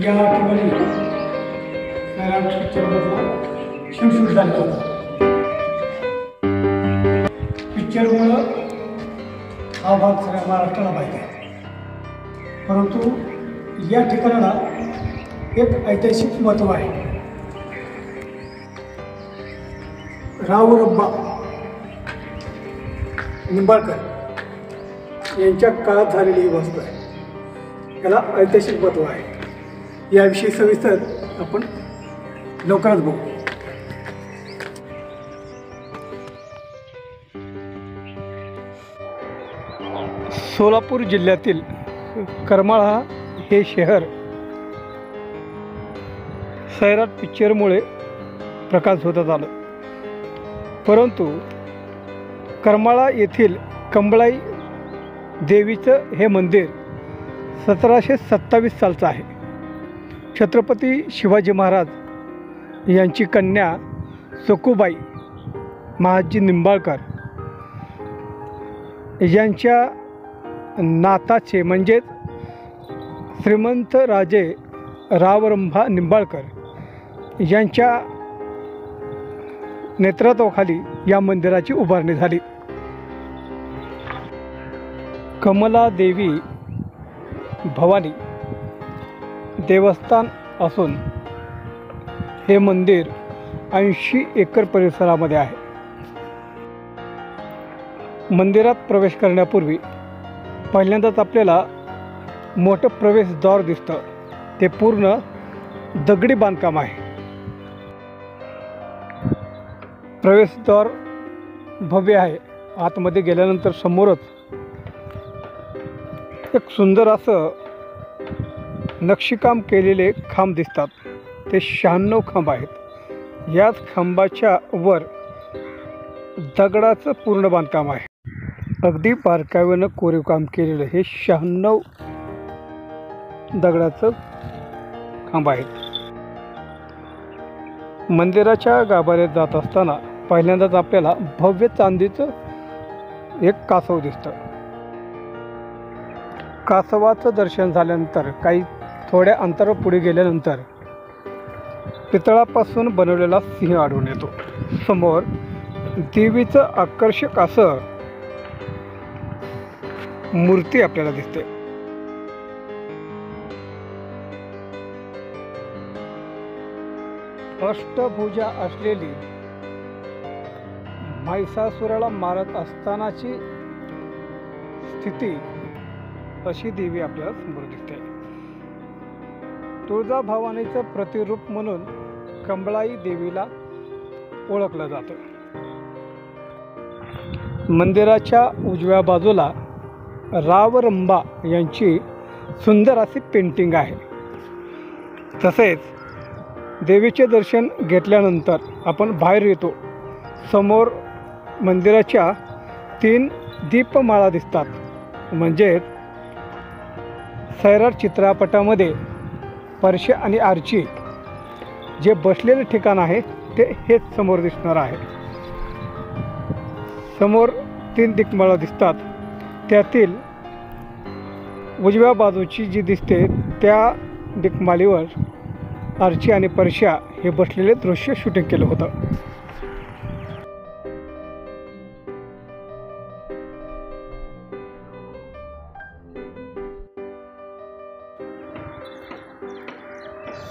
या ठिकाणी सैराट पिक्चरमधला शूट झाला होता. पिक्चरमुळं हा भाग सगळ्या महाराष्ट्राला माहिती आहे, परंतु या ठिकाणाला एक ऐतिहासिक महत्त्व आहे. रावरंबा निंबाळकर यांच्या काळात झालेली ही वस्तू आहे. याला ऐतिहासिक महत्त्व आहे. याविषयी सविस्तर आपण लवकरच बघू. सोलापूर जिल्ह्यातील करमाळा हे शहर सैराट पिक्चरमुळे प्रकाश होत आलं, परंतु करमाळा येथील कंबळाई देवीचं हे मंदिर 1727 सालचं आहे. छत्रपती शिवाजी महाराज यांची कन्या सखूबाई महाजी निंबाळकर यांच्या नाताचे म्हणजेच श्रीमंत राजे रावरंबा निंबाळकर यांच्या नेतृत्वाखाली या मंदिराची उभारणी झाली. कमला देवी भवानी देवस्थान असून हे मंदिर 80 एकर परिसरामध्ये आहे. मंदिरात प्रवेश करण्यापूर्वी पहिल्यांदाच आपल्याला मोठं प्रवेशद्वार दिसतं. ते पूर्ण दगडी बांधकाम आहे. प्रवेशद्वार भव्य आहे. आतमध्ये गेल्यानंतर समोरच एक सुंदर असं नक्षीकाम केलेले खांब दिसतात. ते 96 खांब आहेत. याच खांबाच्या वर दगडाचं पूर्ण बांधकाम आहे. अगदी बारकाव्यानं कोरीव काम केलेलं हे 96 दगडाचं खांब आहेत. मंदिराच्या गाभाऱ्यात जात असताना पहिल्यांदाच आपल्याला भव्य चांदीचं एक कासव दिसतं. कासवाचं दर्शन झाल्यानंतर काही थोड्या अंतरावर पुढे गेल्यानंतर पितळापासून बनवलेला सिंह आढळून येतो. समोर देवीचं आकर्षक असं मूर्ती आपल्याला दिसते. अष्टभुजा असलेली महिषासुराला मारत असतानाची स्थिती अशी देवी आपल्याला समोर दिसते. तुळजाभवानीचं प्रतिरूप म्हणून कंबळाई देवीला ओळखलं जातं. मंदिराच्या उजव्या बाजूला रावरंबा यांची सुंदर अशी पेंटिंग आहे. तसेच देवीचे दर्शन घेतल्यानंतर आपण बाहेर येतो. समोर मंदिराच्या 3 दीपमाळा दिसतात. म्हणजेच सैराट चित्रपटामध्ये परश्या आणि आर्ची जे बसलेले ठिकाण आहे ते हेच समोर दिसणार आहे. समोर 3 दीपमाळा दिसतात. त्यातील उजव्या बाजूची जी दिसते त्या दीपमाळीवर आर्ची आणि परश्या हे बसलेले दृश्य शूटिंग केलं होतं.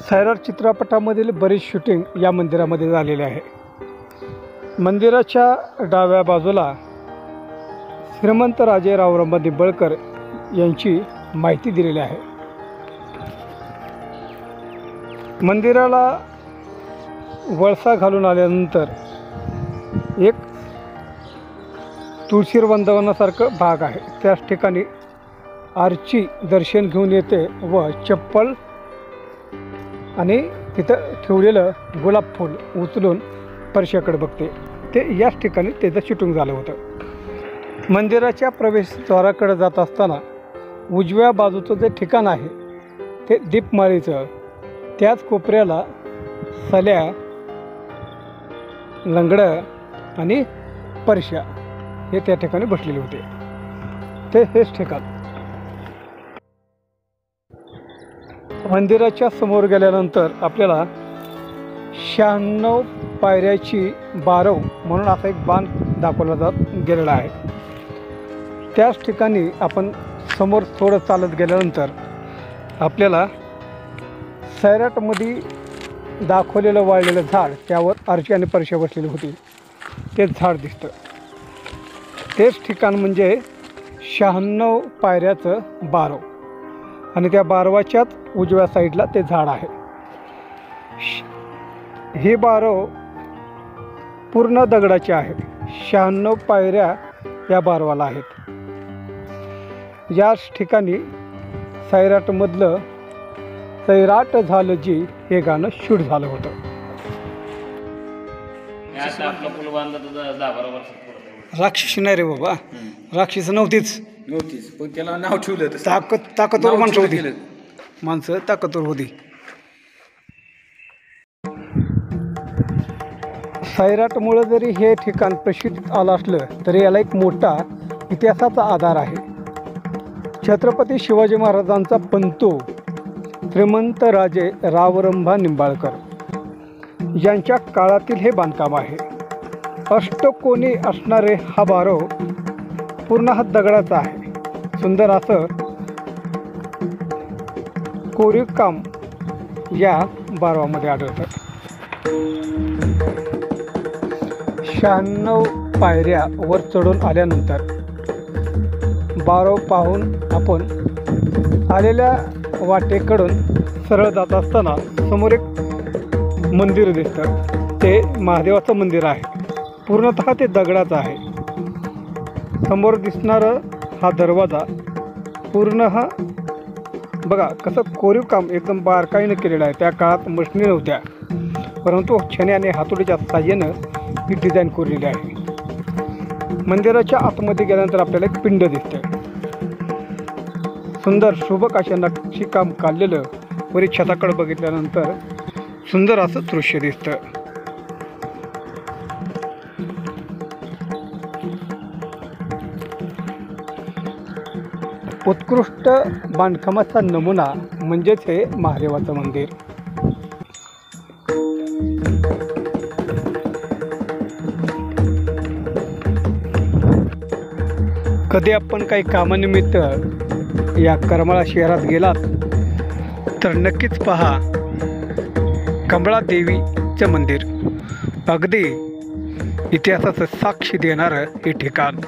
सैराट चित्रपटामधील बरीच शूटिंग या मंदिरामध्ये झालेले आहे. मंदिराच्या डाव्या बाजूला श्रीमंत राजे रावरंबा निंबाळकर यांची माहिती दिलेली आहे. मंदिराला वळसा घालून आल्यानंतर एक तुळशीर वंदवनासारखं भाग आहे. त्याच ठिकाणी आरची दर्शन घेऊन येते व चप्पल आणि तिथं ठेवलेलं गुलाब फूल उचलून परश्याकडे बघते. ते याच ठिकाणी त्याचं शूटिंग झालं होतं. मंदिराच्या प्रवेशद्वाराकडे जात असताना उजव्या बाजूचं जे ठिकाण आहे ते दीपमाळीचं, त्याच कोपऱ्याला सल्या, लंगडं आणि परश्या हे त्या ठिकाणी बसलेले होते. ते हेच ठिकाण. मंदिराच्या समोर गेल्यानंतर आपल्याला 96 पायऱ्याची बारव म्हणून असा एक बांध दाखवला गेलेला आहे. त्याच ठिकाणी आपण समोर थोडं चालत गेल्यानंतर आपल्याला सैराटमध्ये दाखवलेलं वाळलेलं झाड, त्यावर अर्ची आणि परशा बसलेली होती, ते झाड दिसतं. तेच ठिकाण म्हणजे 96 पायऱ्याचं बारव आणि त्या बारवाच्याच उजव्या साईडला ते झाड आहे. हे बारव पूर्ण दगडाचे आहे. 96 पायऱ्या या बारवाला आहेत. याच ठिकाणी सैराटमधलं सैराट झालं जी हे गाणं शूट झालं होतं. राक्षसी नाही रे बाबा, राक्षस नव्हतीच, पण त्याला नाव ठेवलं. ताकदवर माणसं होती, माणसं ताकदवर होती. सैराटमुळं जरी हे ठिकाण प्रसिद्ध आलं असलं तरी याला एक मोठा इतिहासाचा आधार आहे. छत्रपती शिवाजी महाराजांचा पंतू श्रीमंत राजे रावरंभा निंबाळकर यांच्या काळातील हे बांधकाम आहे. अष्टकोनी असणारे हा बारव पूर्ण हा दगडाचा आहे. सुंदर असं कोरीव काम या बारवामध्ये आढळतं. 96 पायऱ्या वर चढून आल्यानंतर बारव पाहून आपण आलेल्या वाटेकडून सरळ जात असताना समोर एक मंदिर दिसतं. ते महादेवाचं मंदिर आहे. पूर्णतः ते दगडाचं आहे. समोर दिसणारं हा दरवाजा पूर्ण हा बघा कसं कोरीव काम एकदम बारकाईनं केलेलं आहे. त्या काळात मशिनी नव्हत्या, परंतु छणे आणि हातोडीच्या साहाय्यानं ही डिझाईन कोरलेली आहे. मंदिराच्या आतमध्ये गेल्यानंतर आपल्याला एक पिंड दिसते. सुंदर शोभक अशा नक्षीकाम काढलेलं वरी छताकडे बघितल्यानंतर सुंदर असं दृश्य दिसतं. उत्कृष्ट बांधकामाचा नमुना म्हणजेच हे महादेवाचं मंदिर. कधी आपण काही कामानिमित्त या करमाळा शहरात गेलात तर नक्कीच पहा कमळा देवीचं मंदिर. अगदी इतिहासाचं साक्ष देणारं हे ठिकाण.